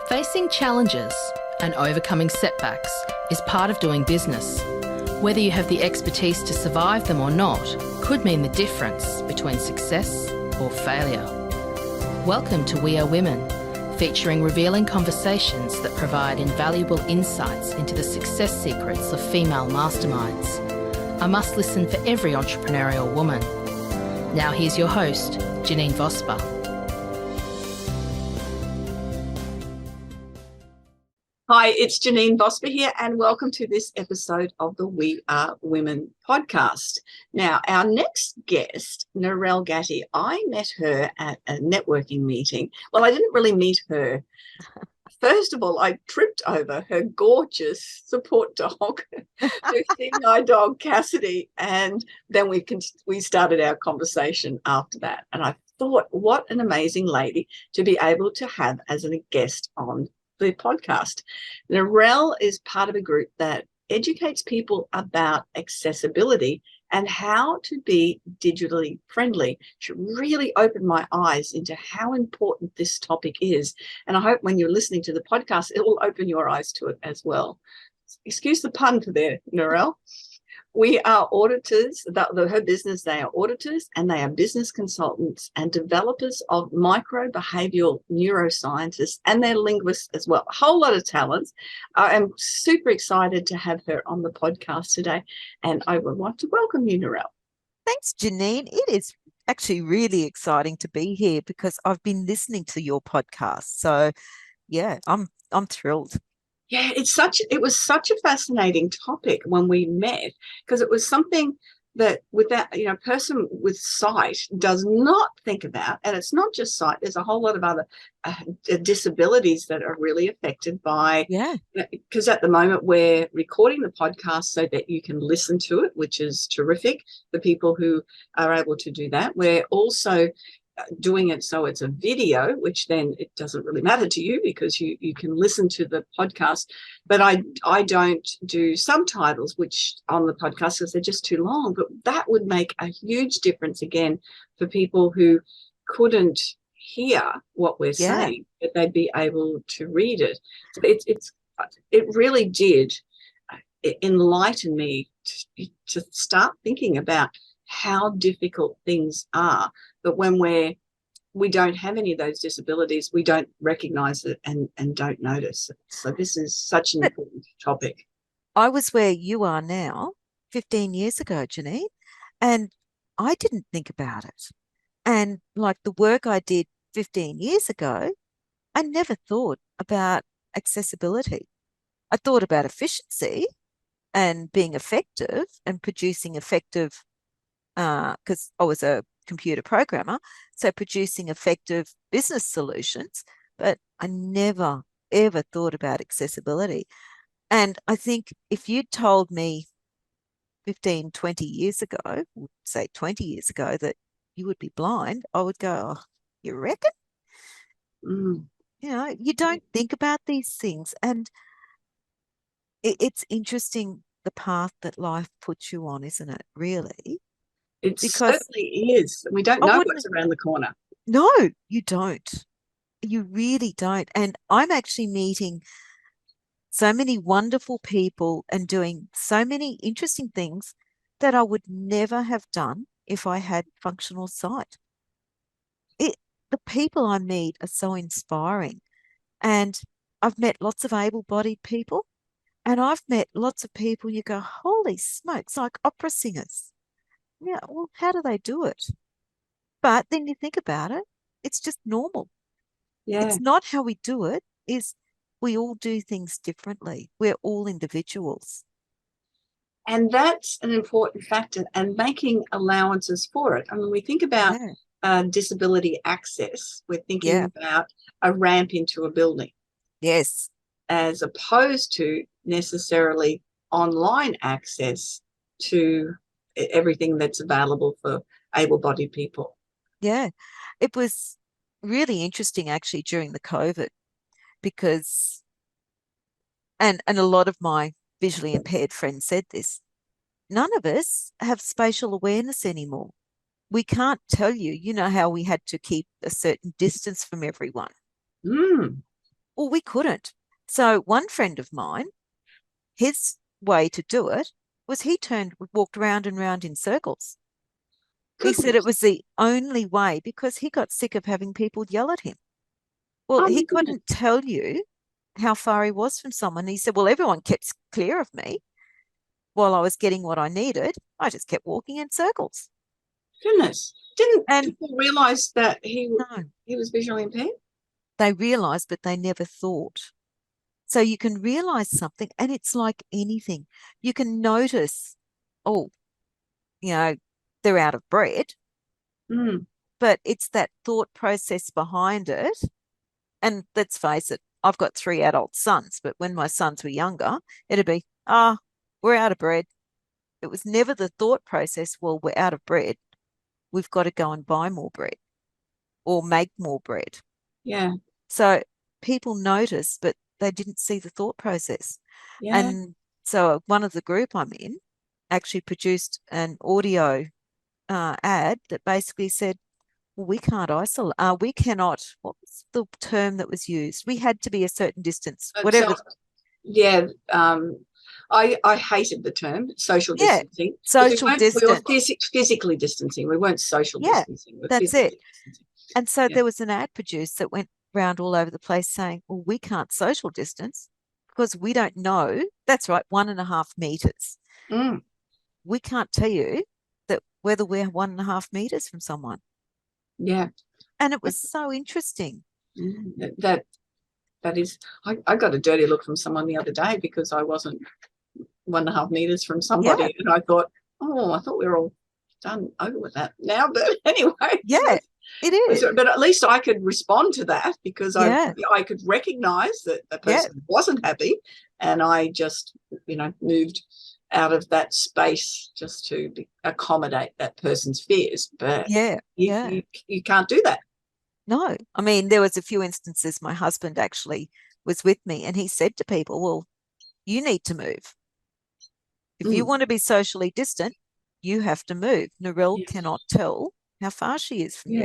Facing challenges and overcoming setbacks is part of doing business. Whether you have the expertise to survive them or not could mean the difference between success or failure. Welcome to We Are Women, featuring revealing conversations that provide invaluable insights into the success secrets of female masterminds. A must listen for every entrepreneurial woman. Now here's your host, Janeen Vosper. Hi, it's Janeen Vosper here, and welcome to this episode of the We Are Women podcast. Now, our next guest, Narelle Gatti, I met her at a networking meeting. Well, I didn't really meet her. First of all, I tripped over her gorgeous support dog, 15-eye dog Cassidy, and then we started our conversation after that. And I thought, what an amazing lady to be able to have as a guest on the podcast. Narelle is part of a group that educates people about accessibility and how to be digitally friendly. She really opened my eyes into how important this topic is. And I hope when you're listening to the podcast, it will open your eyes to it as well. Excuse the pun for there, Narelle. We are auditors, her business, they are auditors and they are business consultants and developers of micro-behavioural neuroscientists, and they're linguists as well. A whole lot of talents. I am super excited to have her on the podcast today, and I would want to welcome you, Narelle. Thanks, Janeen. It is actually really exciting to be here because I've been listening to your podcast. So, yeah, I'm thrilled. Yeah, it was such a fascinating topic when we met, because it was something that a person with sight does not think about. And it's not just sight. There's a whole lot of other disabilities that are really affected by, because at the moment we're recording the podcast so that you can listen to it, which is terrific for people who are able to do that. We're also doing it so it's a video, which then it doesn't really matter to you because you can listen to the podcast. But I don't do subtitles which on the podcast because they're just too long. But that would make a huge difference again for people who couldn't hear what we're saying, but they'd be able to read it. It really did enlighten me to start thinking about how difficult things are, but when we don't have any of those disabilities, we don't recognize it and don't notice it. So this is such an important topic. I was where you are now 15 years ago, Janine, and I didn't think about it. And like the work I did 15 years ago, I never thought about accessibility. I thought about efficiency and being effective and producing effective, because I was a computer programmer, so producing effective business solutions, but I never, ever thought about accessibility. And I think if you'd told me 15, 20 years ago, say 20 years ago, that you would be blind, I would go, oh, you reckon? You don't think about these things. And it's interesting the path that life puts you on, isn't it, really? It certainly is. We don't know what's around the corner. No, you don't. You really don't. And I'm actually meeting so many wonderful people and doing so many interesting things that I would never have done if I had functional sight. The people I meet are so inspiring. And I've met lots of able-bodied people, and I've met lots of people you go, holy smokes, like opera singers. Yeah, well, how do they do it? But then you think about it, it's just normal. Yeah. It's not how we do it, is we all do things differently. We're all individuals. And that's an important factor, and making allowances for it. I mean, we think about disability access. We're thinking about a ramp into a building. Yes. As opposed to necessarily online access to everything that's available for able-bodied people. Yeah, it was really interesting actually during the COVID, because and a lot of my visually impaired friends said this, none of us have spatial awareness anymore. We can't tell you, you know how we had to keep a certain distance from everyone. Well, we couldn't. So one friend of mine, his way to do it was he walked round and round in circles. He said it Goodness. was the only way because he got sick of having people yell at him. Well, Oh, he my goodness. couldn't tell you how far he was from someone. He said, well, everyone kept clear of me while I was getting what I needed. I just kept walking in circles. Goodness. Didn't And people realise that no, he was visually impaired? they realized, but they never thought. So you can realize something, and it's like anything. You can notice, oh, you know, they're out of bread, Mm. but it's that thought process behind it. And let's face it, I've got 3 adult sons, but when my sons were younger, it'd be, we're out of bread. It was never the thought process, well, we're out of bread. We've got to go and buy more bread or make more bread. Yeah. So people notice, but they didn't see the thought process. Yeah. And so one of the group I'm in actually produced an audio ad that basically said, well, we can't isolate, we cannot, what was the term that was used? We had to be a certain distance, So, whatever. yeah. I hated the term social Yeah, distancing because social we were distance. physically distancing. We weren't social Yeah, distancing. We were that's it. physically distancing. And so Yeah. there was an ad produced that went round all over the place saying, well, we can't social distance because we don't know. That's right, 1.5 meters. Mm. We can't tell you that whether we're 1.5 meters from someone. Yeah. And it was so interesting. That is, I got a dirty look from someone the other day because I wasn't 1.5 meters from somebody, Yeah, and I thought we were all done over with that now. But anyway, yeah, it is. but at least I could respond to that because Yeah, I could recognise that the yeah, person wasn't happy, and I just moved out of that space just to accommodate that person's fears. But yeah, yeah. you can't do that. No, I mean, there was a few instances my husband actually was with me and he said to people, well, you need to move. If you Mm. want to be socially distant, you have to move. Narelle Yes. cannot tell how far she is from you.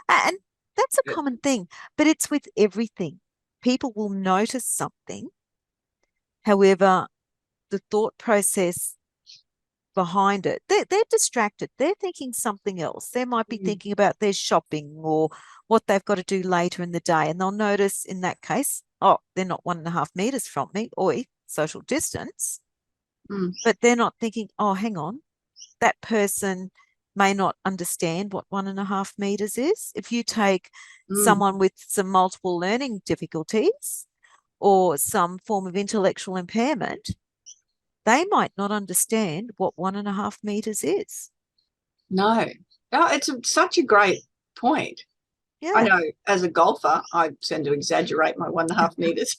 Yeah. And that's a common thing, but it's with everything. People will notice something. However, the thought process behind it, they're distracted. They're thinking something else. They might be Mm. thinking about their shopping or what they've got to do later in the day. And they'll notice in that case, oh, they're not 1.5 meters from me, oi, social distance. Mm. But they're not thinking, oh, hang on, that person may not understand what 1.5 meters is. If you take Mm. someone with some multiple learning difficulties or some form of intellectual impairment, they might not understand what 1.5 meters is. No, no, it's such a great point. I Yeah. know as a golfer, I tend to exaggerate my 1.5 meters.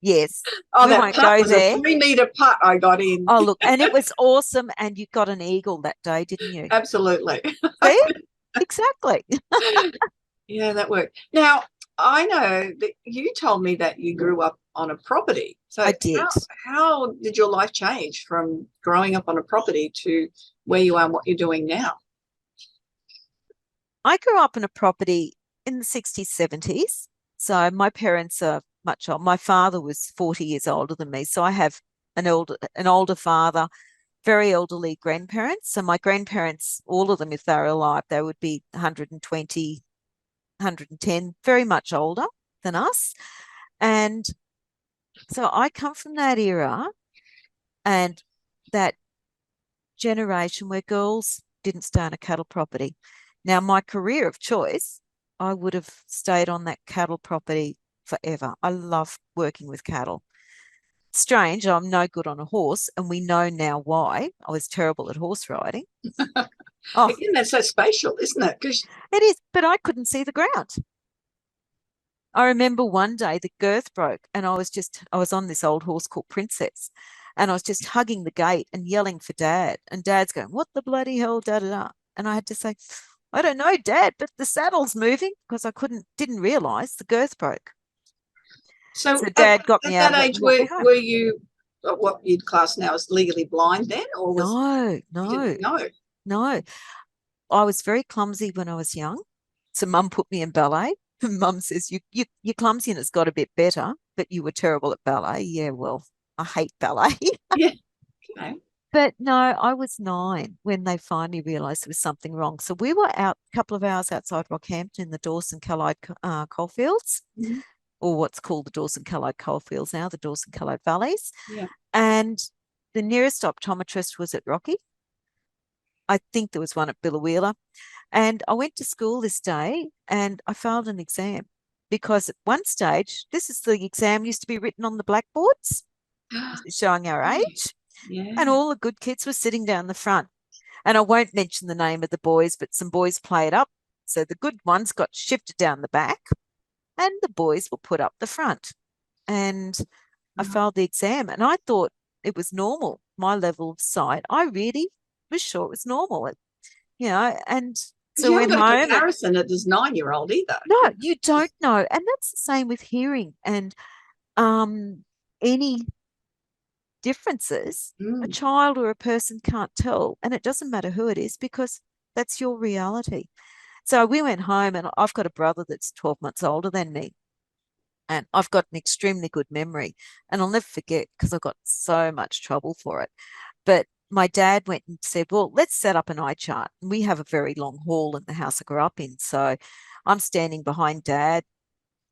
Yes. Oh, We that won't putt go was a there. 3 meter putt I got in. Oh, look, and it was awesome. And you got an eagle that day, didn't you? Absolutely. See? Exactly. Yeah, that worked. Now, I know that you told me that you grew up on a property. So I did. how did your life change from growing up on a property to where you are and what you're doing now? I grew up in a property in the 60s, 70s. So my parents are much old. My father was 40 years older than me. So I have an older father, very elderly grandparents. So my grandparents, all of them, if they were alive, they would be 120, 110, very much older than us. And so I come from that era and that generation where girls didn't stay on a cattle property. Now, my career of choice, I would have stayed on that cattle property forever. I love working with cattle. Strange, I'm no good on a horse, and we know now why. I was terrible at horse riding. Oh, Again, that's so spatial, isn't it? Because it is, but I couldn't see the ground. I remember one day the girth broke and I was on this old horse called Princess and I was just hugging the gate and yelling for Dad. And Dad's going, what the bloody hell, da da da. And I had to say, I don't know, Dad, but the saddle's moving because didn't realize the girth broke. so So Dad got at me out that of it age, and walked me home. were you what you'd class now as legally blind then, or was No, you no, didn't know? no. I was very clumsy when I was young. So Mum put me in ballet. Mum says, your clumsiness got a bit better, but you were terrible at ballet. Yeah, well, I hate ballet. Yeah. Okay. But no, I was 9 when they finally realised there was something wrong. So we were out a couple of hours outside Rockhampton in the Dawson Callide coalfields, Mhm. or what's called the Dawson Callide coalfields now, the Dawson Callide valleys. Yeah. And the nearest optometrist was at Rocky. I think there was one at Billawheeler. And I went to school this day and I failed an exam because at one stage, this is the exam used to be written on the blackboards, showing our age. And Yeah. all the good kids were sitting down the front. And I won't mention the name of the boys, but some boys played up. So the good ones got shifted down the back and the boys were put up the front. And I failed the exam. And I thought it was normal, my level of sight. I really was sure it was normal. And Because so you I haven't went got a home. comparison at this 9-year-old either. No, you don't know. And that's the same with hearing and any differences. A Mm. child or a person can't tell. And it doesn't matter who it is because that's your reality. So we went home and I've got a brother that's 12 months older than me. And I've got an extremely good memory. And I'll never forget because I got so much trouble for it. But my dad went and said, well, let's set up an eye chart. And we have a very long hall in the house I grew up in. So I'm standing behind dad.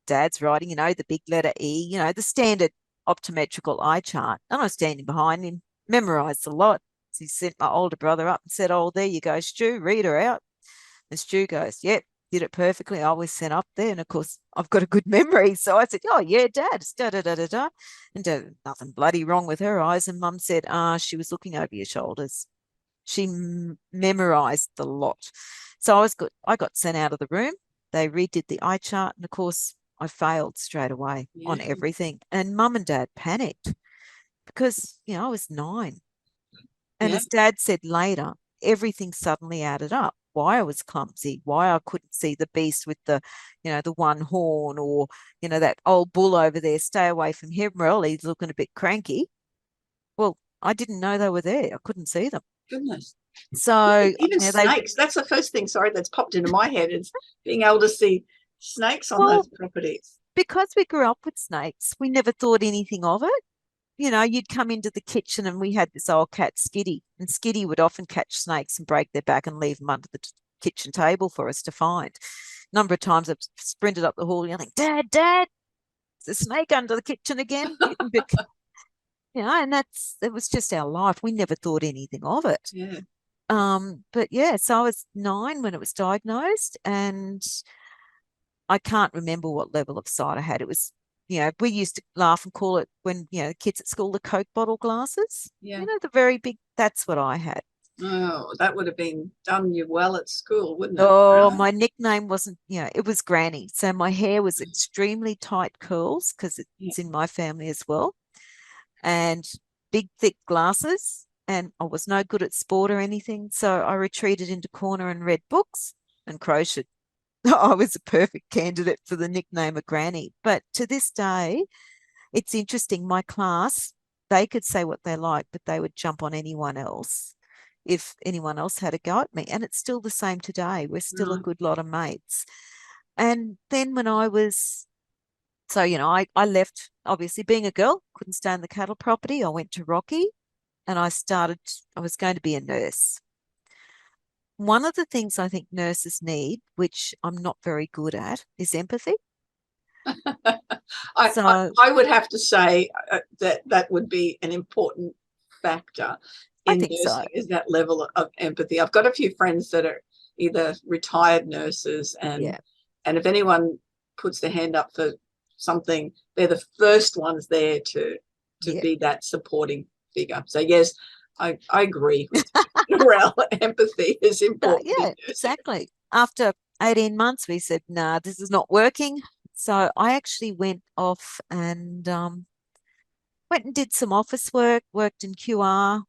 Dad's writing, the big letter E, the standard optometrical eye chart. And I was standing behind him, memorized a lot. So he sent my older brother up and said, oh, there you go, Stu, read her out. And Stu goes, yep, did it perfectly. I was sent up there. And of course, I've got a good memory. So I said, oh, yeah, Dad, it's da da da da da. And nothing bloody wrong with her eyes. And Mum said, she was looking over your shoulders. She memorized the lot. So I got sent out of the room. They redid the eye chart. And of course, I failed straight away on Yeah. everything. And Mum and Dad panicked because, I was 9. And Yeah. as Dad said later, everything suddenly added up. Why I was clumsy, why I couldn't see the beast with the one horn, or, that old bull over there, stay away from him, Narelle, he's looking a bit cranky. Well, I didn't know they were there. I couldn't see them. Goodness. So Even snakes. That's the first thing, sorry, that's popped into my head, is being able to see snakes on those properties. Because we grew up with snakes, we never thought anything of it. You'd come into the kitchen and we had this old cat, Skitty, and Skitty would often catch snakes and break their back and leave them under the kitchen table for us to find. A number of times I've sprinted up the hall yelling, Dad, Dad, there's a snake under the kitchen again. And it was just our life. We never thought anything of it. Yeah. But yeah, so I was 9 when it was diagnosed, and I can't remember what level of sight I had. It was, we used to laugh and call it when, the kids at school, the Coke bottle glasses. Yeah. The very big, that's what I had. Oh, that would have been done you well at school, wouldn't it? Oh, my nickname wasn't, it was Granny. So my hair was extremely tight curls because it's in my family as well. And big, thick glasses. And I was no good at sport or anything. So I retreated into corner and read books and crocheted. I was a perfect candidate for the nickname of Granny. But to this day, it's interesting. My class, they could say what they like, but they would jump on anyone else if anyone else had a go at me. And it's still the same today. We're still a good lot of mates. And then when I was, so, I left, obviously being a girl, couldn't stay on the cattle property. I went to Rocky and I was going to be a nurse. One of the things I think nurses need, which I'm not very good at, is empathy. I would have to say that would be an important factor in nursing, is that level of empathy. I've got a few friends that are either retired nurses, and if anyone puts their hand up for something, they're the first ones there to be that supporting figure. So yes, I agree with Narelle. Empathy is important. Yeah, exactly. After 18 months, we said, nah, this is not working. So I actually went off and went and did some office work, worked in QR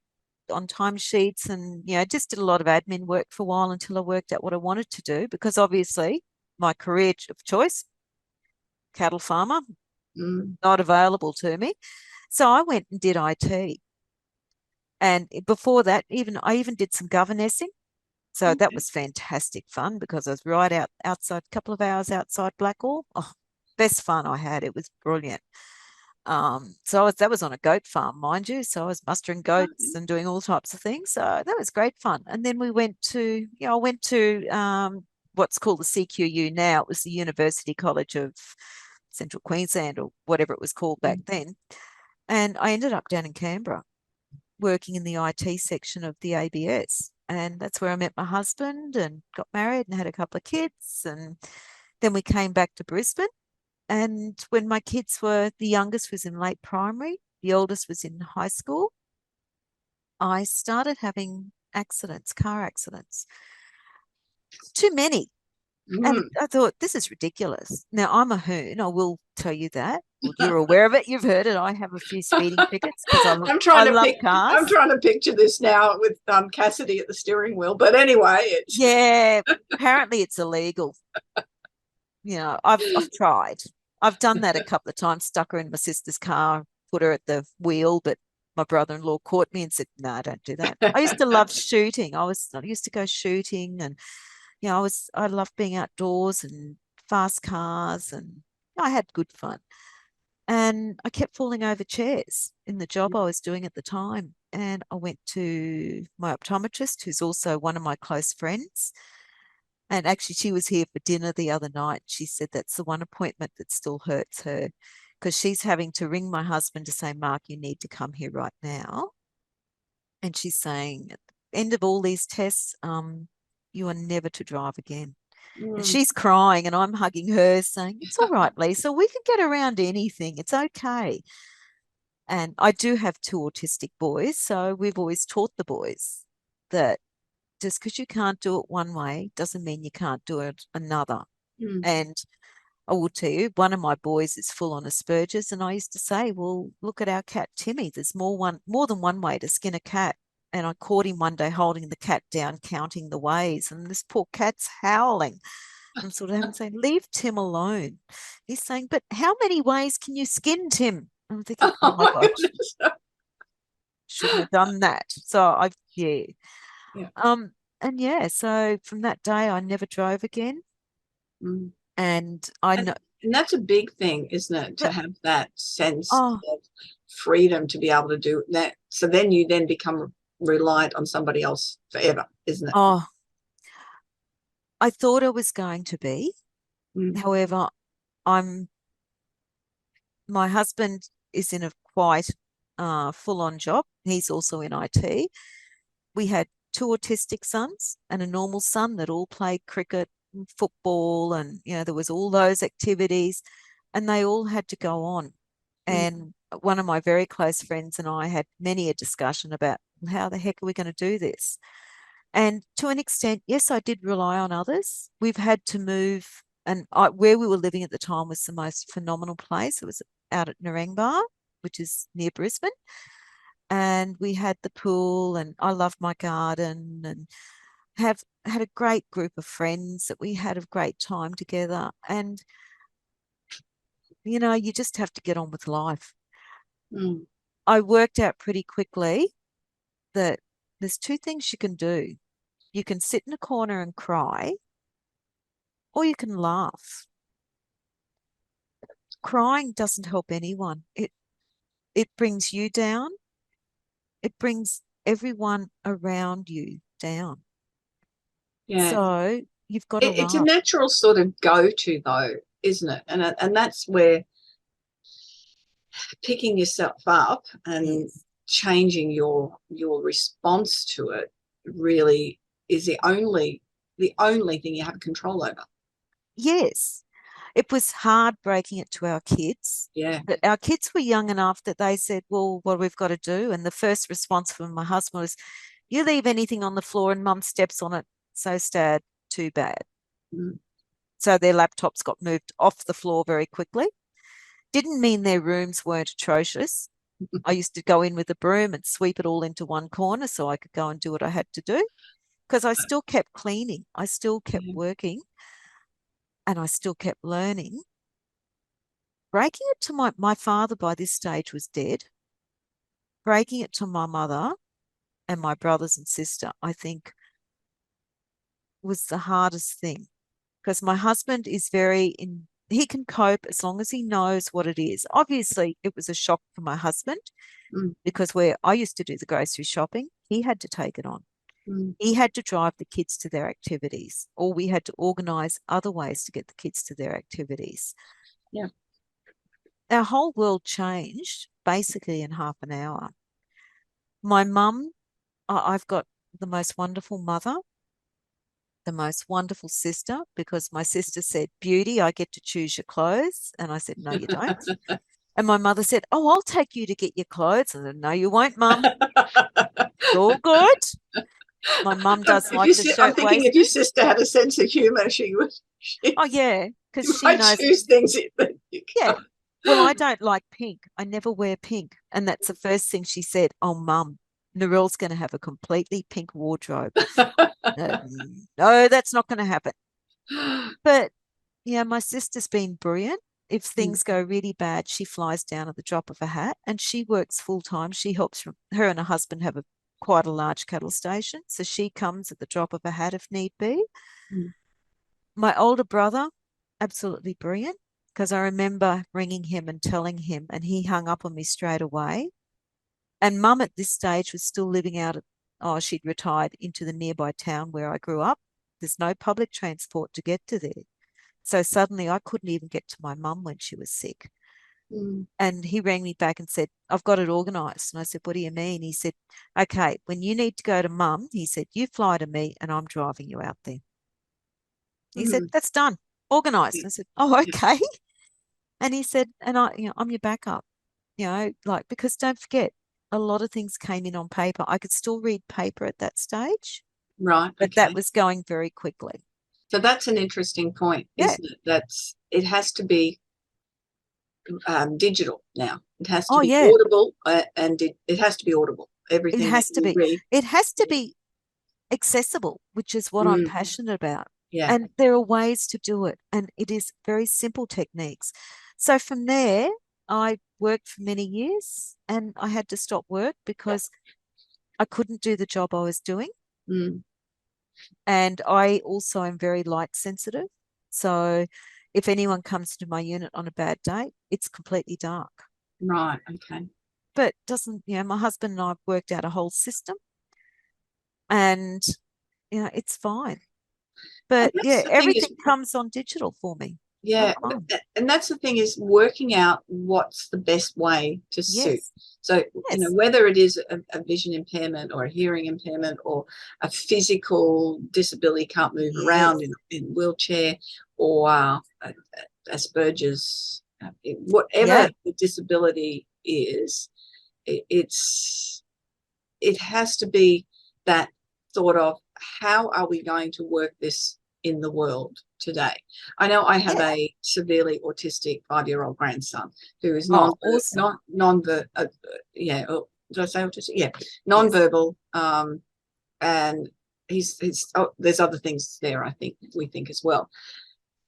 on timesheets, and just did a lot of admin work for a while until I worked out what I wanted to do, because obviously my career of choice, cattle farmer, not available to me. So I went and did IT. And before that, I even did some governessing. So that was fantastic fun because I was right outside, a couple of hours outside Blackall. Oh, best fun I had. It was brilliant. That was on a goat farm, mind you. So I was mustering goats and doing all types of things. So that was great fun. And then we went to, I went to what's called the CQU now. It was the University College of Central Queensland or whatever it was called back then. And I ended up down in Canberra working in the IT section of the ABS. And that's where I met my husband and got married and had a couple of kids. And then we came back to Brisbane. And when my kids were, the youngest was in late primary, the oldest was in high school, I started having accidents, car accidents. Too many. And I thought, this is ridiculous. Now, I'm a hoon. I will tell you that. Well, you're aware of it. You've heard it. I have a few speeding tickets because I love cars. I'm trying to picture this now with Cassidy at the steering wheel. But anyway, yeah, apparently it's illegal. I've tried. I've done that a couple of times, stuck her in my sister's car, put her at the wheel, but my brother-in-law caught me and said, no, don't do that. I used to love shooting. I used to go shooting and, I loved being outdoors and fast cars and I had good fun. And I kept falling over chairs in the job I was doing at the time. And I went to my optometrist, who's also one of my close friends. And actually, she was here for dinner the other night. She said that's the one appointment that still hurts her because she's having to ring my husband to say, Mark, you need to come here right now. And she's saying, at the end of all these tests, you are never to drive again. And she's crying and I'm hugging her saying, it's all right, Lisa, we can get around anything. It's okay. And I do have two autistic boys. So we've always taught the boys that just because you can't do it one way doesn't mean you can't do it another. And I will tell you, one of my boys is full on Asperger's, and I used to say, well, look at our cat Timmy. There's more than one way to skin a cat. And I caught him one day holding the cat down, counting the ways, and this poor cat's howling. I'm sort of having to say, leave Tim alone. He's saying, but how many ways can you skin Tim? I'm thinking, oh my gosh, shouldn't have done that. So yeah. And yeah, so from that day, I never drove again. And I know. And that's a big thing, isn't it? To have that sense of freedom to be able to do that. So then you become reliant on somebody else forever, isn't it? Oh, I thought I was going to be. However, my husband is in a quite full-on job. He's also in IT. We had two autistic sons and a normal son that all played cricket and football, and there was all those activities, and they all had to go on. And one of my very close friends and I had many a discussion about how the heck are we going to do this? And to an extent, yes, I did rely on others. We've had to move, and where we were living at the time was the most phenomenal place. It was out at Narelle, which is near Brisbane. And we had the pool, and I loved my garden, and have had a great group of friends that we had a great time together. And you just have to get on with life. I worked out pretty quickly that there's two things you can do. You can sit in a corner and cry, or you can laugh. Crying doesn't help anyone. It brings you down. It brings everyone around you down. Yeah. So you've got to laugh. It's a natural sort of go-to, though, isn't it? And that's where picking yourself up and changing your response to it really is the only thing you have control over. Yes. It was hard breaking it to our kids. Yeah. But our kids were young enough that they said, well, what we've got to do. And the first response from my husband was, you leave anything on the floor and mum steps on it, so sad, too bad. So their laptops got moved off the floor very quickly. Didn't mean their rooms weren't atrocious. I used to go in with a broom and sweep it all into one corner so I could go and do what I had to do, because I still kept cleaning. I still kept working. And I still kept learning. Breaking it to my father by this stage was dead. Breaking it to my mother and my brothers and sister, I think was the hardest thing because my husband is he can cope as long as he knows what it is. Obviously, it was a shock for my husband because where I used to do the grocery shopping, he had to take it on. He had to drive the kids to their activities, or we had to organise other ways to get the kids to their activities. Yeah. Our whole world changed basically in half an hour. My mum, I've got the most wonderful mother, the most wonderful sister, because my sister said, "Beauty, I get to choose your clothes." And I said, "No, you don't." And my mother said, "Oh, I'll take you to get your clothes." And I said, "No, you won't, Mum. It's all good." My mum does like the shirt I'm thinking waist. if your sister had a sense of humour, she would. Oh, yeah, because she might knows. choose things that you Yeah. can't. Well, I don't like pink. I never wear pink. And that's the first thing she said. "Oh, Mum, Narelle's going to have a completely pink wardrobe." No, that's not going to happen. But yeah, my sister's been brilliant. If things go really bad, she flies down at the drop of a hat, and she works full time. She helps her and her husband have quite a large cattle station, so she comes at the drop of a hat if need be. My older brother, absolutely brilliant, because I remember ringing him and telling him, and he hung up on me straight away. And Mum at this stage was still living out she'd retired into the nearby town where I grew up. There's no public transport to get to there. So suddenly I couldn't even get to my mum when she was sick. And he rang me back and said, "I've got it organised." And I said, "What do you mean?" He said, "Okay, when you need to go to Mum," he said, "you fly to me and I'm driving you out there." He said, "That's done, organised." I said, "Oh, okay." And he said, "And I'm your backup, because don't forget, a lot of things came in on paper. I could still read paper at that stage, Right. but that was going very quickly." So that's an interesting point, isn't it? It has to be digital now. It has to be audible, and it has to be audible. It Everything has that to you be. read. It has to be accessible, which is what I'm passionate about. Yeah. And there are ways to do it, and it is very simple techniques. So from there, I worked for many years, and I had to stop work because I couldn't do the job I was doing. And I also am very light sensitive. So if anyone comes to my unit on a bad day, it's completely dark. Right. Okay. But my husband and I have worked out a whole system, and it's fine. But everything comes on digital for me. Yeah, and that's the thing, is working out what's the best way to suit. So, whether it is a vision impairment or a hearing impairment or a physical disability, can't move around in wheelchair, or Asperger's, whatever the disability is, it has to be that thought of, how are we going to work this in the world today? I know I have a severely autistic 5-year-old grandson who is non-verbal. Did I say autistic? Yeah, non-verbal. And there's other things there, we think as well.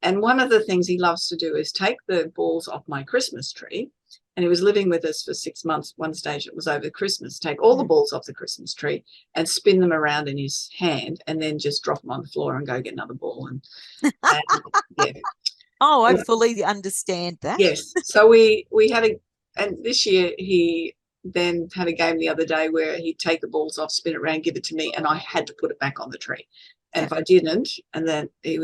And one of the things he loves to do is take the balls off my Christmas tree. And he was living with us for 6 months. One stage, it was over Christmas. Take all the balls off the Christmas tree and spin them around in his hand, and then just drop them on the floor and go get another ball. Oh, I fully understand that. Yes. So we had and this year he then had a game the other day where he'd take the balls off, spin it around, give it to me, and I had to put it back on the tree. And if I didn't, and then he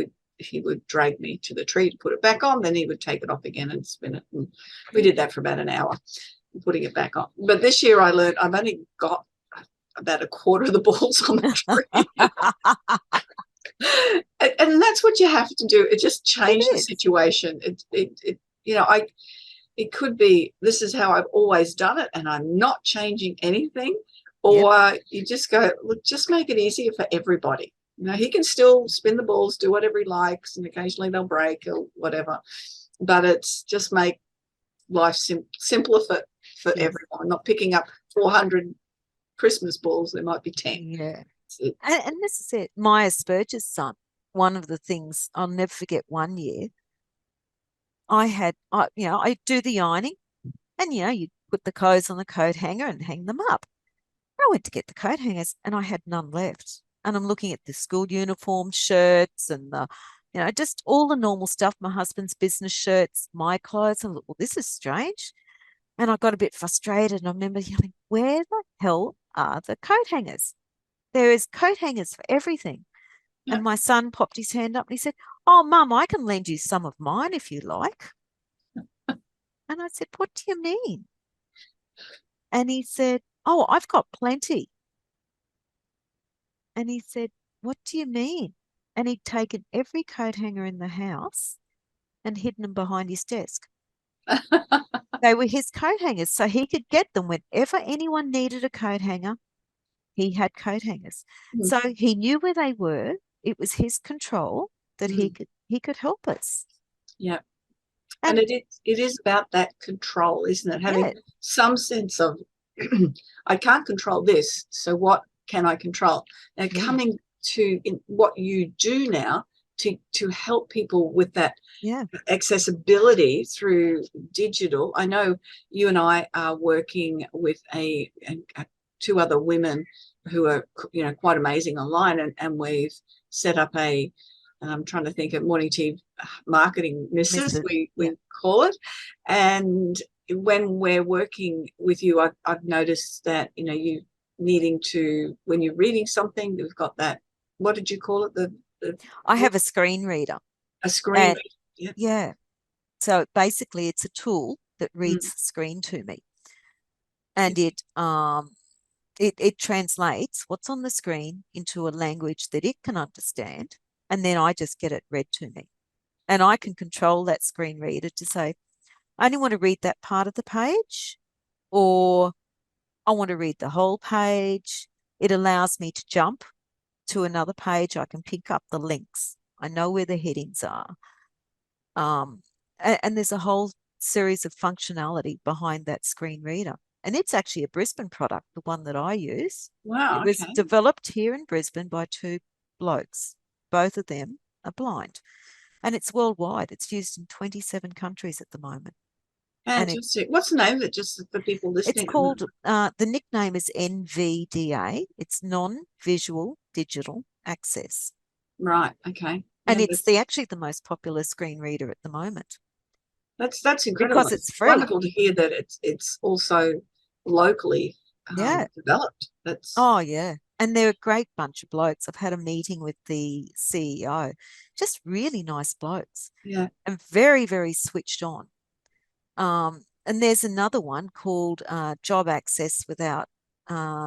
would drag me to the tree to put it back on, then he would take it off again and spin it. And we did that for about an hour, putting it back on. But this year I learned I've only got about a quarter of the balls on the tree. And that's what you have to do. It just changed the situation. It could be, this is how I've always done it and I'm not changing anything. Or you just go, look, just make it easier for everybody. He can still spin the balls, do whatever he likes, and occasionally they'll break or whatever. But it's just make life simpler for everyone. Not picking up 400 Christmas balls. There might be 10. Yeah. And this is it. My Asperger's son, one of the things I'll never forget, one year, I do the ironing, and you put the clothes on the coat hanger and hang them up. I went to get the coat hangers and I had none left. and I'm looking at the school uniform shirts and just all the normal stuff, my husband's business shirts, my clothes. I'm like, well, this is strange. And I got a bit frustrated, and I remember yelling, where the hell are the coat hangers? There is coat hangers for everything. Yeah. And my son popped his hand up and he said, oh, Mum, I can lend you some of mine if you like. And I said, what do you mean? And he said, oh, I've got plenty. And he said, what do you mean? And he'd taken every coat hanger in the house and hidden them behind his desk. They were his coat hangers, so he could get them whenever anyone needed a coat hanger. He had coat hangers. Mm. So he knew where they were. It was his control that he could help us. Yeah. And it is about that control, isn't it? Having some sense of, I can't control this, so what can I control? Now, coming to what you do now to help people with that accessibility through digital. I know you and I are working with two other women who are, quite amazing online, and we've set up I'm trying to think of morning tea marketing misses, we call it. And when we're working with you, I've noticed that, you needing to, when you're reading something, we've got that, what did you call it? I have a screen reader. A screen reader. Yeah. So basically it's a tool that reads the screen to me. And it translates what's on the screen into a language that it can understand. And then I just get it read to me. And I can control that screen reader to say, I only want to read that part of the page, or I want to read the whole page. It allows me to jump to another page. I can pick up the links. I know where the headings are. And there's a whole series of functionality behind that screen reader. And it's actually a Brisbane product, the one that I use. Wow. It was developed here in Brisbane by two blokes. Both of them are blind. And it's worldwide. It's used in 27 countries at the moment. Fantastic. What's the name of it, just for people listening? It's called, the nickname is NVDA. It's Non-Visual Digital Access. Right, okay. And it's actually the most popular screen reader at the moment. That's incredible. Because it's free. Wonderful to hear that it's also locally developed. Oh, yeah. And they're a great bunch of blokes. I've had a meeting with the CEO. Just really nice blokes. Yeah. And very, very switched on. And there's another one called Job Access Without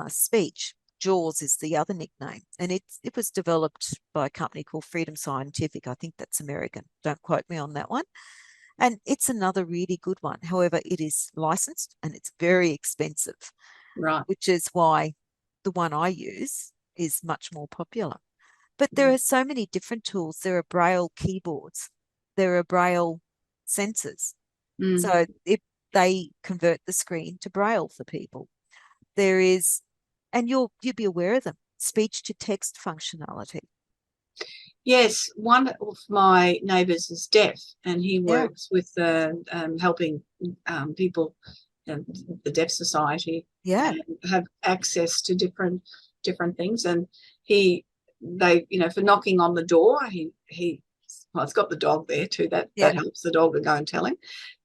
Speech. JAWS is the other nickname. And it was developed by a company called Freedom Scientific. I think that's American. Don't quote me on that one. And it's another really good one. However, it is licensed and it's very expensive. Right. Which is why the one I use is much more popular. But there are so many different tools. There are Braille keyboards. There are Braille sensors. So they convert the screen to Braille for people. There is, and you'll be aware of them, speech to text functionality. Yes, one of my neighbours is deaf, and he works with helping people, the Deaf Society, have access to different things. And they for knocking on the door, well, it's got the dog there too. That helps the dog to go and tell him,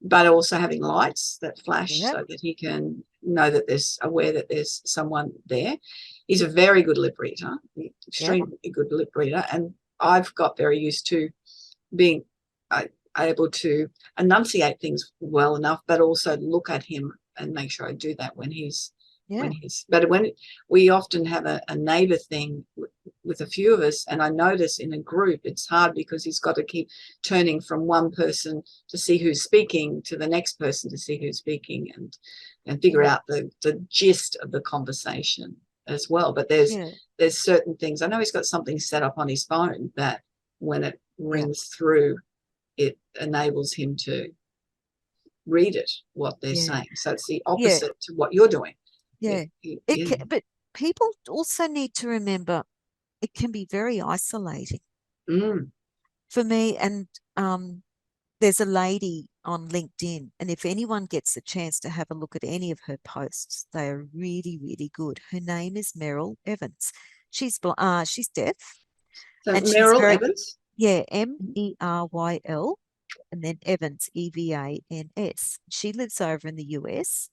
but also having lights that flash so that he can know that aware that there's someone there. He's a very good lip reader, extremely good lip reader, and I've got very used to being able to enunciate things well enough, but also look at him and make sure I do that when he's. But when we often have a neighbour thing with a few of us, and I notice in a group it's hard because he's got to keep turning from one person to see who's speaking to the next person to see who's speaking and figure out the gist of the conversation as well. But there's certain things. I know he's got something set up on his phone that when it rings through, it enables him to read it, what they're saying. So it's the opposite to what you're doing. But people also need to remember it can be very isolating for me. And there's a lady on LinkedIn, and if anyone gets the chance to have a look at any of her posts, they are really, really good. Her name is Narelle Evans. She's deaf, So and she's Meryl very, Evans. yeah, Meryl, and then Evans, Evans. She lives over in the US,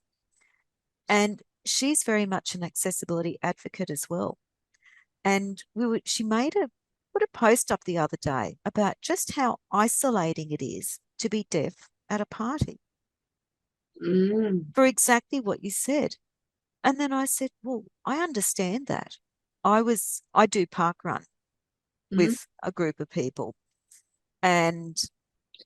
and she's very much an accessibility advocate as well. And she put a post up the other day about just how isolating it is to be deaf at a party for exactly what you said. And then I said, well, I understand that. I do park run with a group of people, and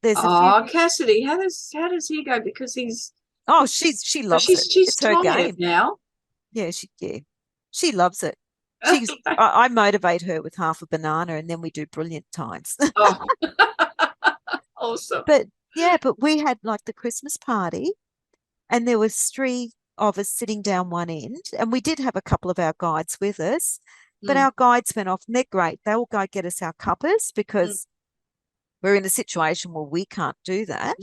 there's a few. Oh, Cassidy, how does he go? Because She loves it. she's It's her tired game. now. Yeah, she loves it. I motivate her with half a banana, and then we do brilliant times. Oh, awesome. But we had like the Christmas party, and there was three of us sitting down one end, and we did have a couple of our guides with us, but our guides went off, and they're great. They will go get us our cuppers because we're in a situation where we can't do that.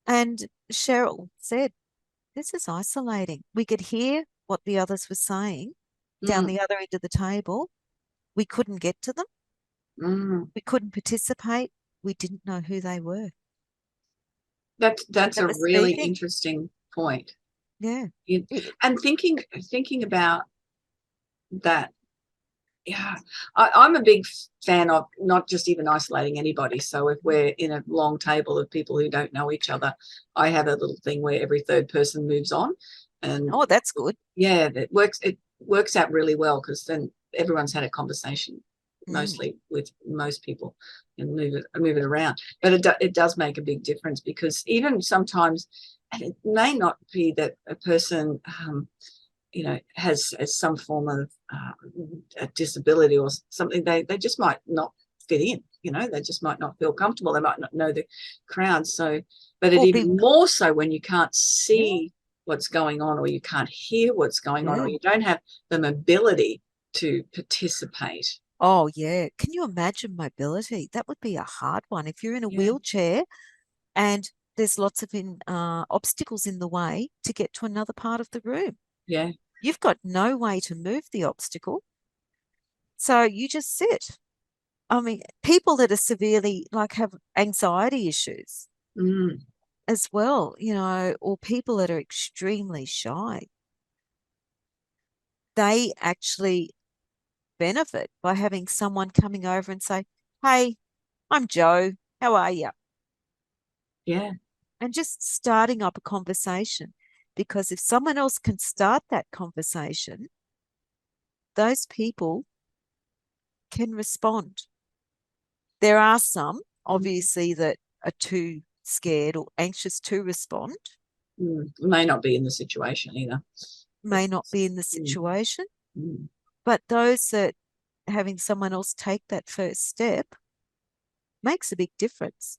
And Cheryl said, this is isolating. We could hear what the others were saying down the other end of the table. We couldn't get to them. We couldn't participate. We didn't know who they were. That's a really interesting point. Yeah. And thinking about that, yeah, I'm a big fan of not just even isolating anybody. So if we're in a long table of people who don't know each other, I have a little thing where every third person moves on. And that's good. Yeah, it works out really well, because then everyone's had a conversation mostly with most people and move it around. But it does make a big difference, because even sometimes, and it may not be that a person has some form of a disability or something, they just might not fit in, they just might not feel comfortable, they might not know the crowd. So, but it even more so when you can't see what's going on, or you can't hear what's going on, or you don't have the mobility to participate. Oh, yeah. Can you imagine mobility? That would be a hard one. If you're in a wheelchair and there's lots of obstacles in the way to get to another part of the room. Yeah. You've got no way to move the obstacle. So you just sit. I mean, people that are severely, like, have anxiety issues as well, or people that are extremely shy, they actually benefit by having someone coming over and say, hey, I'm Joe. How are you? Yeah. And just starting up a conversation, because if someone else can start that conversation, those people can respond. There are some, obviously, that are too scared or anxious to respond. May not be in the situation either. May not be in the situation. But those that having someone else take that first step makes a big difference.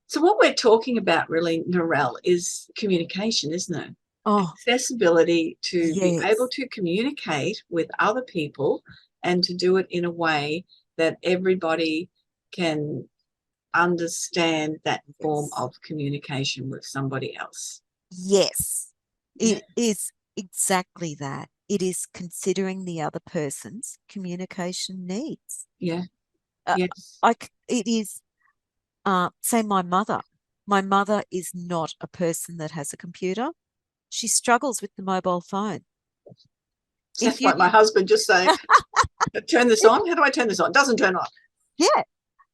So what we're talking about really, Narelle, is communication, isn't it? Accessibility to be able to communicate with other people, and to do it in a way that everybody can understand that form of communication with somebody else. Yes, it is exactly that. It is considering the other person's communication needs. Yeah. Yes. It is, say my mother. My mother is not a person that has a computer. She struggles with the mobile phone. That's like my husband just saying, turn this on. How do I turn this on? It doesn't turn on. Yeah.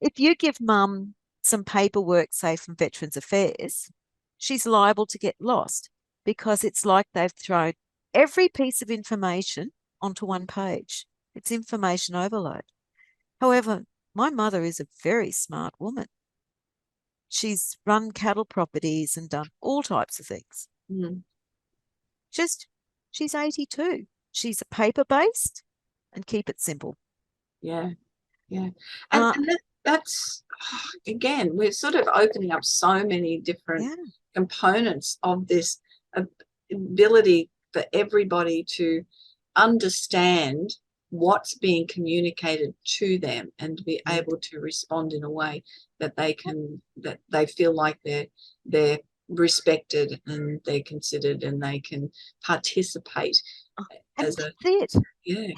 If you give mum some paperwork, say from Veterans Affairs, she's liable to get lost, because it's like they've thrown every piece of information onto one page. It's information overload. However, my mother is a very smart woman. She's run cattle properties and done all types of things. She's 82. She's a paper-based, and keep it simple. Yeah. And that's, again, we're sort of opening up so many different components of this ability for everybody to understand what's being communicated to them, and to be able to respond in a way that they feel like they're respected, and they're considered, and they can participate. And that's it. Yeah.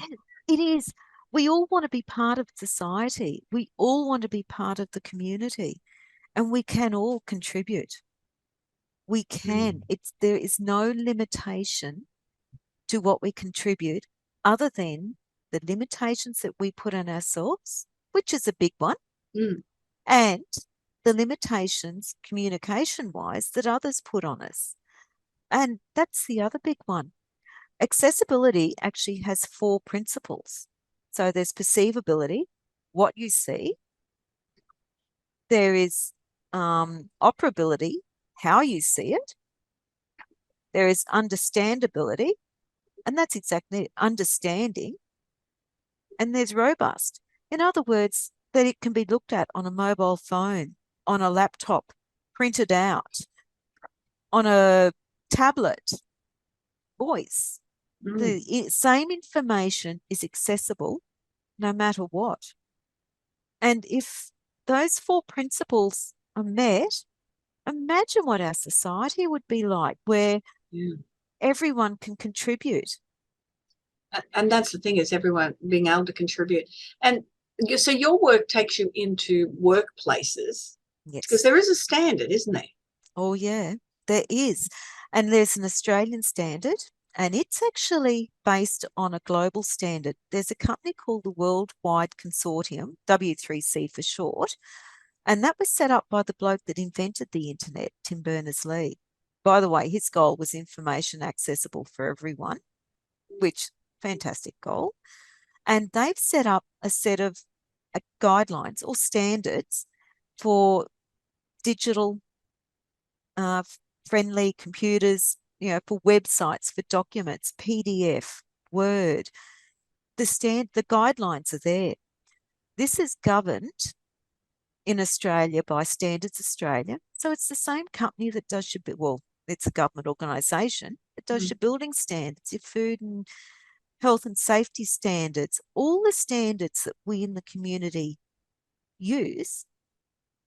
It is. We all want to be part of society. We all want to be part of the community, and we can all contribute. We can. There is no limitation to what we contribute other than the limitations that we put on ourselves, which is a big one, and the limitations communication-wise that others put on us. And that's the other big one. Accessibility actually has 4 principles. So there's perceivability, what you see. There is operability, how you see it. There is understandability, and that's exactly it, understanding. And there's robust. In other words, that it can be looked at on a mobile phone, on a laptop, printed out, on a tablet, voice. The same information is accessible no matter what. And if those 4 principles are met, imagine what our society would be like, where everyone can contribute. And that's the thing, is everyone being able to contribute. And so your work takes you into workplaces. Yes. Because there is a standard, isn't there? Oh, yeah, there is. And there's an Australian standard, and it's actually based on a global standard. There's a company called the Worldwide Consortium, W3C for short, and that was set up by the bloke that invented the internet, Tim Berners-Lee. By the way, his goal was information accessible for everyone, which, fantastic goal. And they've set up a set of guidelines or standards for digital friendly computers, for websites, for documents, PDF, Word. The guidelines are there. This is governed in Australia by Standards Australia. So it's the same company that does it's a government organisation that does your building standards, your food and health and safety standards, all the standards that we in the community use.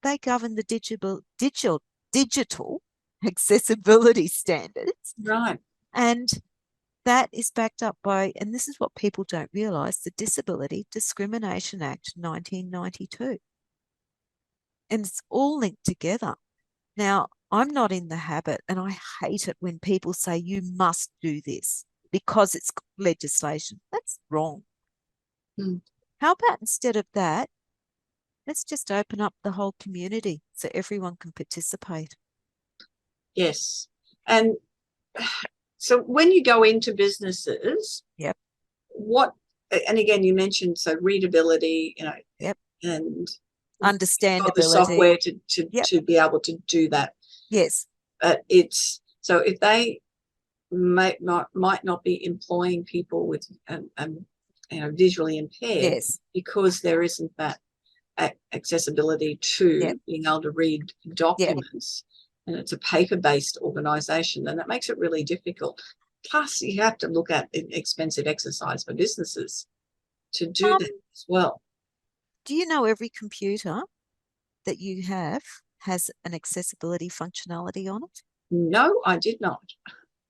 They govern the digital accessibility standards. Right. And that is backed up by, and this is what people don't realise, the Disability Discrimination Act 1992. And it's all linked together. Now, I'm not in the habit, and I hate it when people say you must do this because it's legislation. That's wrong. How about instead of that, let's just open up the whole community so everyone can participate. Yes. And so when you go into businesses, Yep. And again, you mentioned, so readability, Yep. and Understandability. the software to Yep. be able to do that. Yes. But so if they might not be employing people with visually impaired, Yes. because there isn't that accessibility to being able to read documents, and it's a paper-based organisation, then that makes it really difficult. Plus, you have to look at expensive exercise for businesses to do that as well. Do you know every computer that you have has an accessibility functionality on it? No, I did not.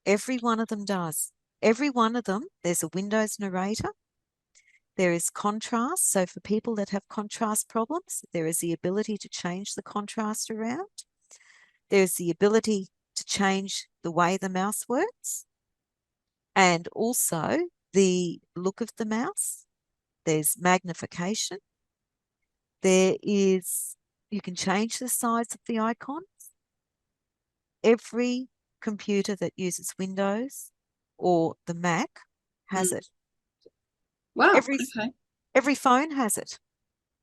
Every one of them does. Every one of them, there's a Windows narrator. There is contrast. So for people that have contrast problems, there is the ability to change the contrast around. There's the ability to change the way the mouse works, and also the look of the mouse. There's magnification. You can change the size of the icons. Every computer that uses Windows or the Mac has it. Wow. Every phone has it.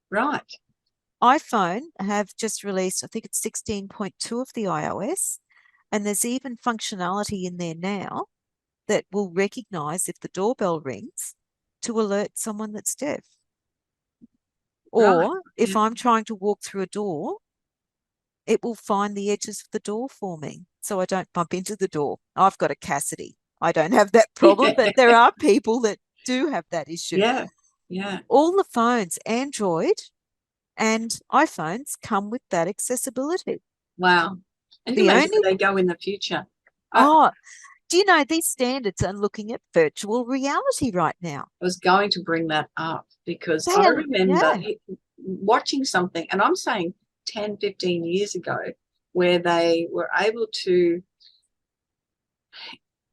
Right. iPhone have just released, I think it's 16.2 of the iOS, and there's even functionality in there now that will recognise if the doorbell rings to alert someone that's deaf. Or if I'm trying to walk through a door, it will find the edges of the door for me so I don't bump into the door. I've got a Cassidy. I don't have that problem, but there are people that do have that issue. Yeah, yeah. All the phones, Android and iPhones, come with that accessibility. Wow. And imagine where they go in the future. Do you know these standards are looking at virtual reality right now? I was going to bring that up because They I are, remember yeah, watching something, and I'm saying 10, 15 years ago, where they were able to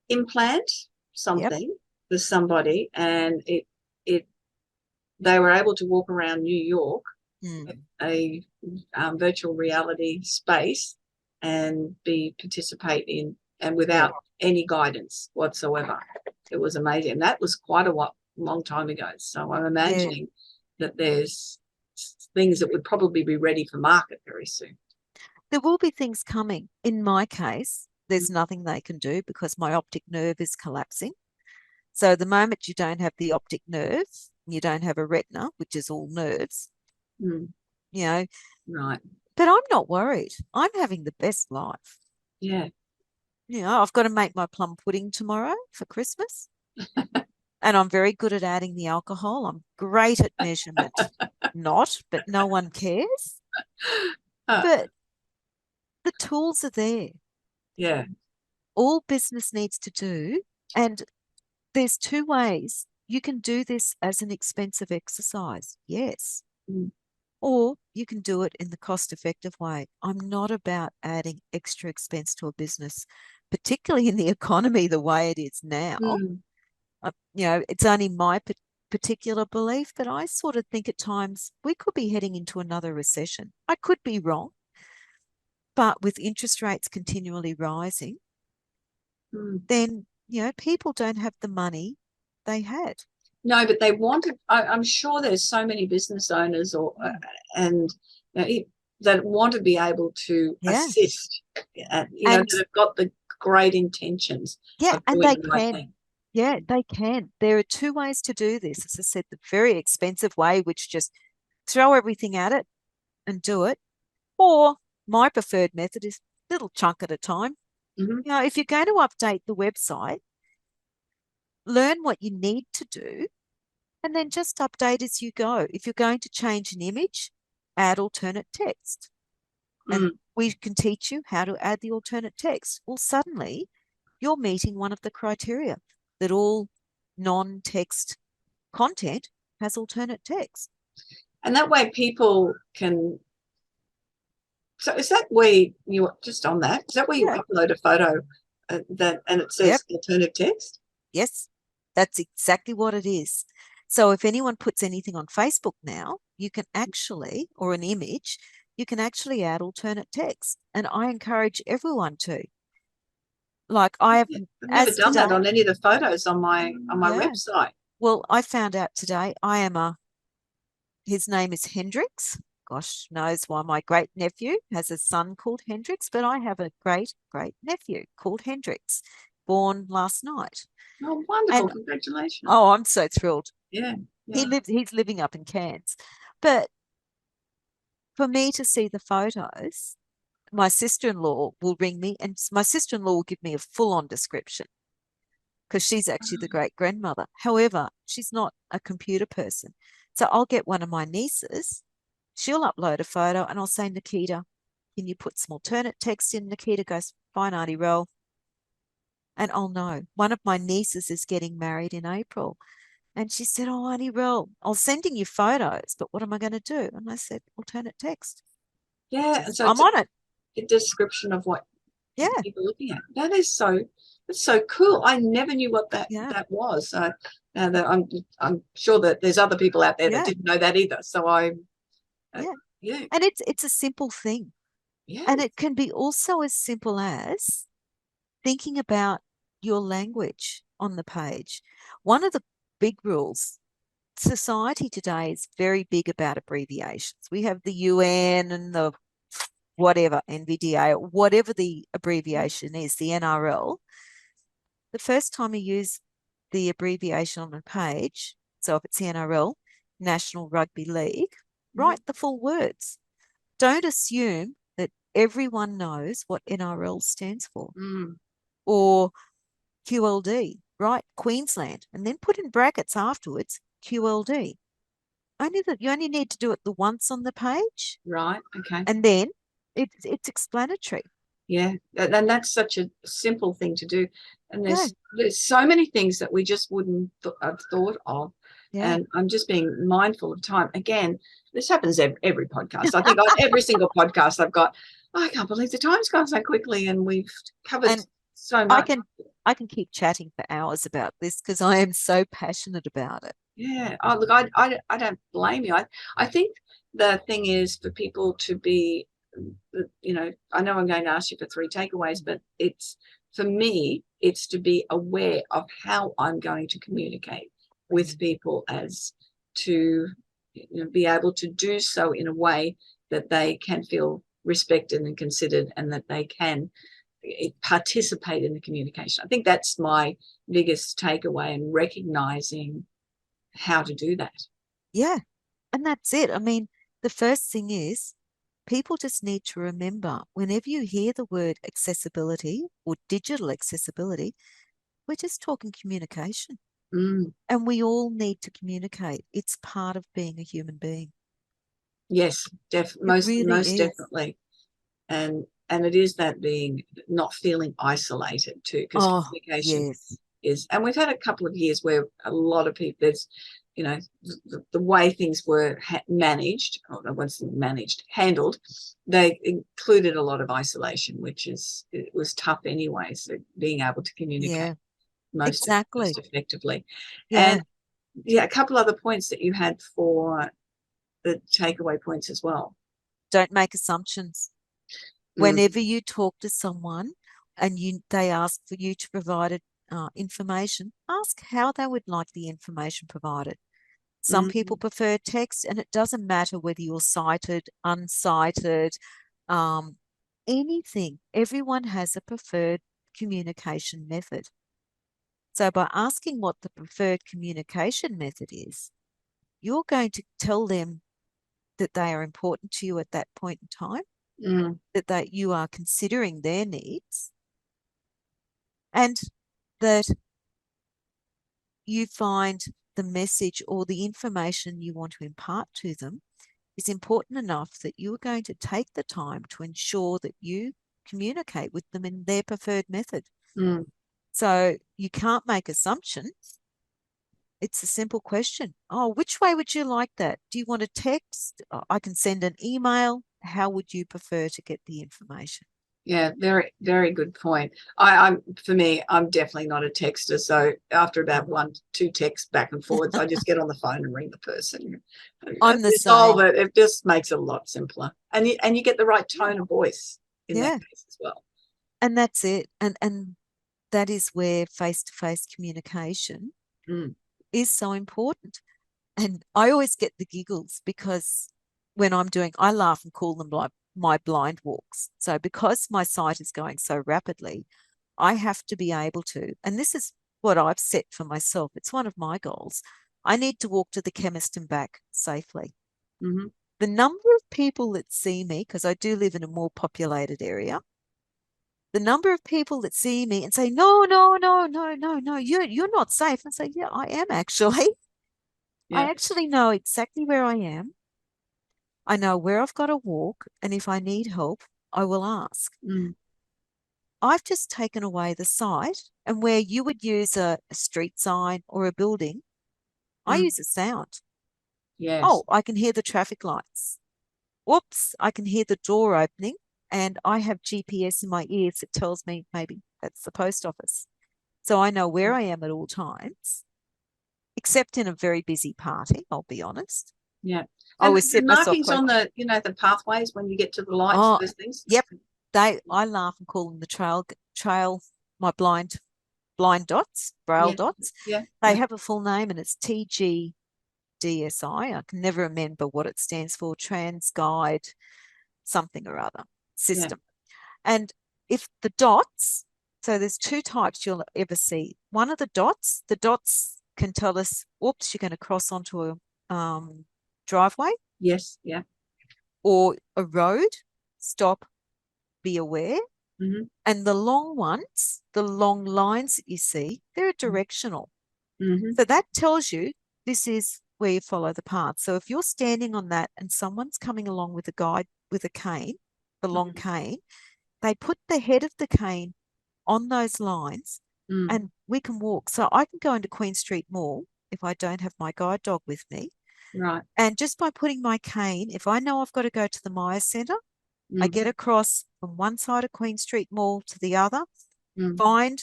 implant yep. something for somebody, and it they were able to walk around New York, a virtual reality space, and participate in, and without any guidance whatsoever. It was amazing. And that was quite a long time ago. So I'm imagining that there's things that would probably be ready for market very soon. There will be things coming. In my case, there's nothing they can do because my optic nerve is collapsing. So the moment you don't have the optic nerve, you don't have a retina, which is all nerves, you know. Right. But I'm not worried. I'm having the best life. Yeah. You know, I've got to make my plum pudding tomorrow for Christmas. And I'm very good at adding the alcohol. I'm great at measurement. Not, but no one cares. But the tools are there. Yeah. All business needs to do, and there's two ways. You can do this as an expensive exercise, yes, or you can do it in the cost-effective way. I'm not about adding extra expense to a business, particularly in the economy the way it is now. You know, it's only my particular belief, but I sort of think at times we could be heading into another recession. I could be wrong, but with interest rates continually rising, then, you know, people don't have the money they had. No, but they wanted, I'm sure there's so many business owners and that want to be able to assist, that have got the great intentions of and doing they the right can. thing. Yeah, they can. There are two ways to do this. As I said, the very expensive way, which just throw everything at it and do it. Or my preferred method is little chunk at a time. You know, if you're going to update the website, learn what you need to do and then just update as you go. If you're going to change an image, add alternate text. And we can teach you how to add the alternate text. Well, suddenly you're meeting one of the criteria that all non-text content has alternate text. And that way people can. So is that where you just on that? Is that where you upload a photo and it says alternative text? Yes, that's exactly what it is. So if anyone puts anything on Facebook now, you can actually, or an image, you can actually add alternate text. And I encourage everyone to. Like I've never done that on any of the photos on my website. Well, I found out today his name is Hendrix. Gosh knows why my great nephew has a son called Hendrix, but I have a great nephew called Hendrix, born last night. Oh, wonderful. Congratulations. Oh, I'm so thrilled. Yeah. He's living up in Cairns. But for me to see the photos, my sister-in-law will ring me and my sister-in-law will give me a full-on description because she's actually the great-grandmother. However, she's not a computer person. So I'll get one of my nieces, she'll upload a photo and I'll say, Nikita, can you put some alternate text in? Nikita goes, fine, Auntie Rel. And I'll know. One of my nieces is getting married in April. And she said, oh, Auntie Rel, I'm sending you photos, but what am I going to do? And I said, alternate text. Yeah. So I'm on it. A description of what people are looking at. That's so cool. I never knew what that was. So now that I'm sure that there's other people out there that didn't know that either. So and it's a simple thing. Yeah. And it can be also as simple as thinking about your language on the page. One of the big rules, society today is very big about abbreviations. We have the UN and the whatever, NVDA, whatever the abbreviation is, the NRL. The first time you use the abbreviation on a page, so if it's the NRL, National Rugby League, write the full words. Don't assume that everyone knows what NRL stands for. Or QLD, right? Queensland, and then put in brackets afterwards, QLD. You only need to do it the once on the page. Right, okay. And then it's explanatory. Yeah, and that's such a simple thing to do. And Yeah. there's so many things that we just wouldn't have thought of. Yeah. And I'm just being mindful of time. Again, this happens every podcast. I think on every single podcast I've got, oh, I can't believe the time's gone so quickly, and we've covered And so much. I can keep chatting for hours about this because I am so passionate about it. Yeah. Oh, look, I don't blame you. I think the thing is for people to be, you know, I know I'm going to ask you for 3 takeaways, but for me, it's to be aware of how I'm going to communicate with people, as to, you know, be able to do so in a way that they can feel respected and considered, and that they can participate in the communication. I think that's my biggest takeaway, and recognizing how to do that. Yeah. And that's it. I mean, the first thing is people just need to remember whenever you hear the word accessibility or digital accessibility, we're just talking communication. And we all need to communicate. It's part of being a human being. Yes, most is. definitely. And it is that being, not feeling isolated too, because communication is, and we've had a couple of years where a lot of people, there's, you know, the way things were managed, or wasn't managed, handled, they included a lot of isolation, it was tough anyway. So being able to communicate most effectively. Yeah. And yeah, a couple other points that you had for the takeaway points as well. Don't make assumptions. Whenever you talk to someone and they ask for you to provide information, ask how they would like the information provided. Some people prefer text, and it doesn't matter whether you're sighted, unsighted, anything. Everyone has a preferred communication method. So by asking what the preferred communication method is, you're going to tell them that they are important to you at that point in time, that you are considering their needs, and that you find the message or the information you want to impart to them is important enough that you're going to take the time to ensure that you communicate with them in their preferred method. So you can't make assumptions. It's a simple question. Oh, which way would you like that? Do you want a text? I can send an email. How would you prefer to get the information? Yeah, very, very good point. For me, I'm definitely not a texter. So after about 1-2 texts back and forwards, I just get on the phone and ring the person. I'm the same. It just makes it a lot simpler. And you get the right tone of voice in that case as well. And that's it. And that is where face-to-face communication is so important. And I always get the giggles because when I laugh and call them like my blind walks. So because my sight is going so rapidly, I have to be able to, and this is what I've set for myself, it's one of my goals, I need to walk to the chemist and back safely. The number of people that see me, because I do live in a more populated area, the number of people that see me and say, no, you're not safe. And say, yeah, I am actually. I actually know exactly where I am. I know where I've got to walk, and if I need help, I will ask. I've just taken away the sight, and where you would use a street sign or a building, I use a sound. Yes. Oh, I can hear the traffic lights. Whoops, I can hear the door opening, and I have GPS in my ears that tells me maybe that's the post office. So I know where I am at all times, except in a very busy party, I'll be honest. Yeah. I always set myself markings on the, the pathways when you get to the lights, those things. Yep. I laugh and call them the trail, my blind dots, braille dots. Yeah. They have a full name, and it's TGDSI. I can never remember what it stands for, Trans Guide something or other system. And if the dots, so there's 2 types you'll ever see. One of the dots can tell us, oops, you're going to cross onto a driveway. Yes, yeah. Or a road, stop, be aware. And the long ones, the long lines that you see, they're directional. So that tells you this is where you follow the path. So if you're standing on that and someone's coming along with a guide with a cane, the long cane, they put the head of the cane on those lines and we can walk. So I can go into Queen Street Mall if I don't have my guide dog with me. Right. And just by putting my cane, if I know I've got to go to the Myers Centre, I get across from one side of Queen Street Mall to the other, find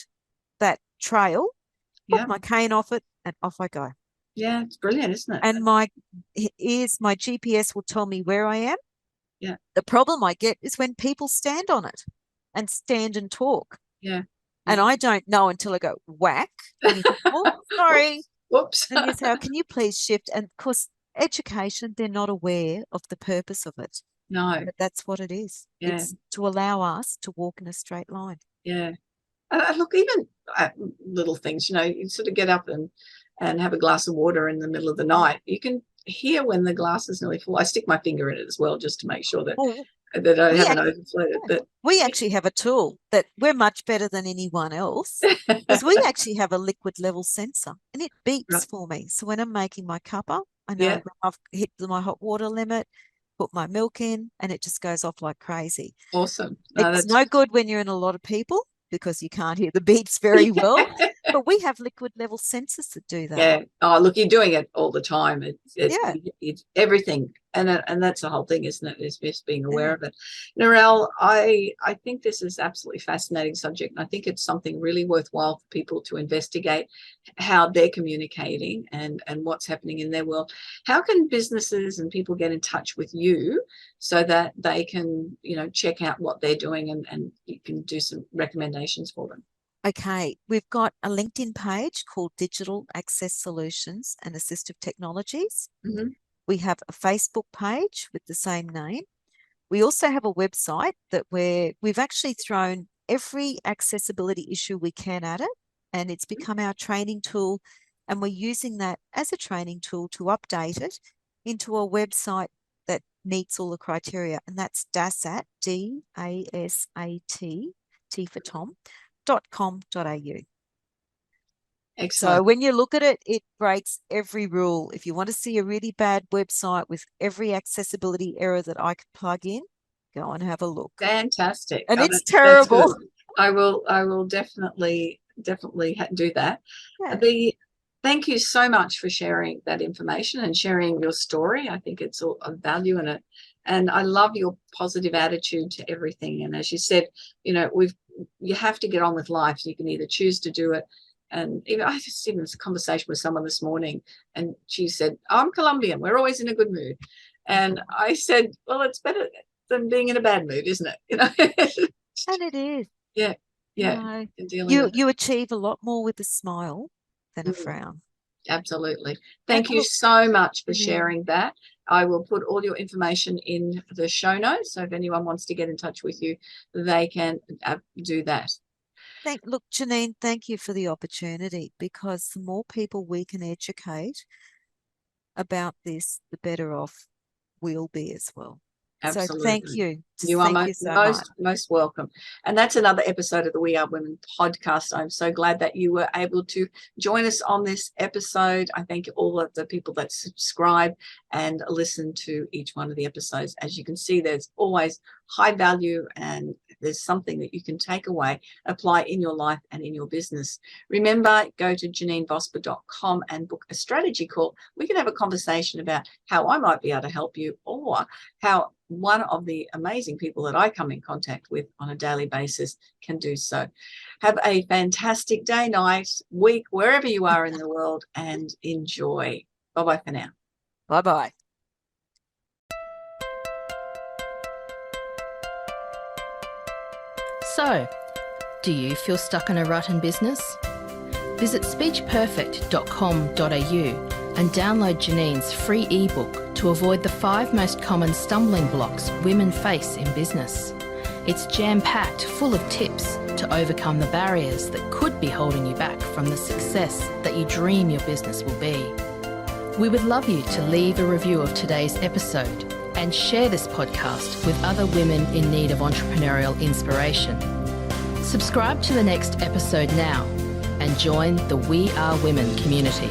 that trail, put my cane off it, and off I go. Yeah, it's brilliant, isn't it? And my GPS will tell me where I am. Yeah. The problem I get is when people stand on it and stand and talk. Yeah. And I don't know until I go whack. And you think, oh, sorry. Whoops. And you say, oh, can you please shift? And of course, education, they're not aware of the purpose of it. No. But that's what it is. Yeah. It's to allow us to walk in a straight line. Yeah. Look, even little things, you sort of get up and have a glass of water in the middle of the night. You can hear when the glass is nearly full. I stick my finger in it as well, just to make sure that I haven't overflowed it. But we actually have a tool that we're much better than anyone else, because we actually have a liquid level sensor, and it beeps for me. So when I'm making my cuppa, I know I've hit my hot water limit, put my milk in, and it just goes off like crazy. Awesome. It's no good when you're in a lot of people, because you can't hear the beeps very well. But we have liquid level sensors that do that. Yeah. Oh, look, you're doing it all the time. It's everything. And that's the whole thing, isn't it? Is just being aware of it. Narelle, I think this is absolutely fascinating subject. And I think it's something really worthwhile for people to investigate how they're communicating and what's happening in their world. How can businesses and people get in touch with you so that they can, check out what they're doing and you can do some recommendations for them? Okay, we've got a LinkedIn page called Digital Access Solutions and Assistive Technologies. Mm-hmm. We have a Facebook page with the same name. We also have a website that we've actually thrown every accessibility issue we can at it, and it's become our training tool, and we're using that as a training tool to update it into a website that meets all the criteria, and that's DASAT, DASAT, T for Tom, .com.au. Excellent. So when you look at it, it breaks every rule. If you want to see a really bad website with every accessibility error that I could plug in, go and have a look. Fantastic. And it's terrible. I will definitely do that. Yeah. Thank you so much for sharing that information and sharing your story. I think it's all of value in it. And I love your positive attitude to everything. And as you said, you have to get on with life. You can either choose to do it. And I just had this conversation with someone this morning, and she said, I'm Colombian. We're always in a good mood. And I said, well, it's better than being in a bad mood, isn't it? And it is. Yeah. Yeah. You achieve a lot more with a smile than a frown. Absolutely. Thank you so much for sharing that. I will put all your information in the show notes. So if anyone wants to get in touch with you, they can do that. Look, Janeen, thank you for the opportunity, because the more people we can educate about this, the better off we'll be as well. Absolutely. So thank you. You are most welcome. And that's another episode of the We Are Women podcast. I'm so glad that you were able to join us on this episode. I thank all of the people that subscribe and listen to each one of the episodes. As you can see, there's always high value, and there's something that you can take away, apply in your life and in your business. Remember, go to janeenvosper.com and book a strategy call. We can have a conversation about how I might be able to help you, or how one of the amazing people that I come in contact with on a daily basis can do so. Have a fantastic day, night, week, wherever you are in the world, and enjoy. Bye-bye for now. Bye-bye. So, do you feel stuck in a rut in business? Visit speechperfect.com.au and download Janeen's free ebook to avoid the 5 most common stumbling blocks women face in business. It's jam-packed full of tips to overcome the barriers that could be holding you back from the success that you dream your business will be. We would love you to leave a review of today's episode and share this podcast with other women in need of entrepreneurial inspiration. Subscribe to the next episode now and join the We Are Women community.